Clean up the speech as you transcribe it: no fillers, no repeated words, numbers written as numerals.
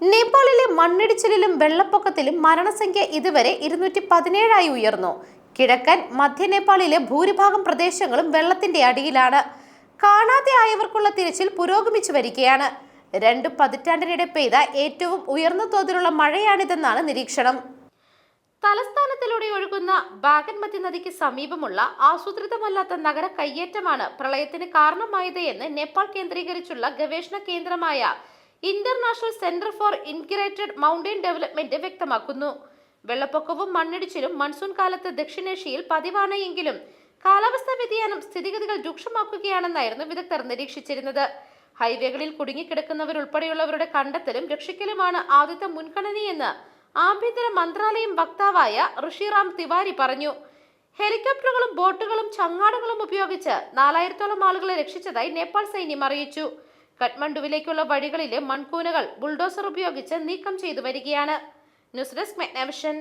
നേപ്പാളിലെ മണ്ണിടിച്ചിലിലും വെള്ളപ്പൊക്കത്തിലും മരണസംഖ്യ ഇതുവരെ 217 ഉയർന്നു. കിഴക്കൻ മധ്യ നേപ്പാളിലെ ഭൂരിഭാഗം പ്രദേശങ്ങളും വെള്ളത്തിന്റെ അടിയിലാണ്. കാണാതെ ആയവർക്കുള്ള തിരച്ചിൽ പുരോഗമിച്ചു വരികയാണ്. 2 പതിറ്റാണ്ടിനിടെ പെയ്ത ഏറ്റവും ഉയർന്ന തോതിലുള്ള മഴയാണിതെന്നാണ് നിരീക്ഷണം. തലസ്ഥാനത്തിലൂടെ ഒഴുകുന്ന ബാഗൻമതി നദിക്ക് സമീപമുള്ള ആസൂത്രിതമല്ലാത്ത നഗര കയ്യേറ്റമാണ് പ്രളയത്തിന് കാരണമായത് എന്ന് നേപ്പാൾ കേന്ദ്രീകരിച്ചുള്ള ഗവേഷണ കേന്ദ്രമായ international centre for integrated mountain development വ്യക്തമാക്കുന്നു. വെള്ളപ്പൊക്കവും മണ്ണിടിച്ചിലും മൺസൂൺ കാലത്ത് ദക്ഷിണേഷ്യയിൽ പതിവാണ് എങ്കിലും കാലാവസ്ഥാ വ്യതിയാനം സ്ഥിതിഗതികൾ രൂക്ഷമാക്കുകയാണെന്നായിരുന്നു വിദഗ്ധർ നിരീക്ഷിച്ചിരുന്നത്. ഹൈവേകളിൽ കുടുങ്ങിക്കിടക്കുന്നവരുൾപ്പെടെയുള്ളവരുടെ കണ്ടെത്തലും രക്ഷിക്കലുമാണ് ആദ്യത്തെ മുൻഗണനയെന്ന് ആഭ്യന്തര മന്ത്രാലയം വക്താവായ ഋഷിറാം തിവാരി പറഞ്ഞു. ഹെലികോപ്റ്ററുകളും ബോട്ടുകളും ചങ്ങാടങ്ങളും ഉപയോഗിച്ച് 4000-ഓളം ആളുകളെ രക്ഷിച്ചതായി നേപ്പാൾ സൈന്യം അറിയിച്ചു. കഠ്മണ്ഡുവിലേക്കുള്ള വഴികളിലെ മൺകൂനകൾ ബുൾഡോസർ ഉപയോഗിച്ച് നീക്കം ചെയ്തു വരികയാണ്. News desk മെഗ്നവിഷൻ.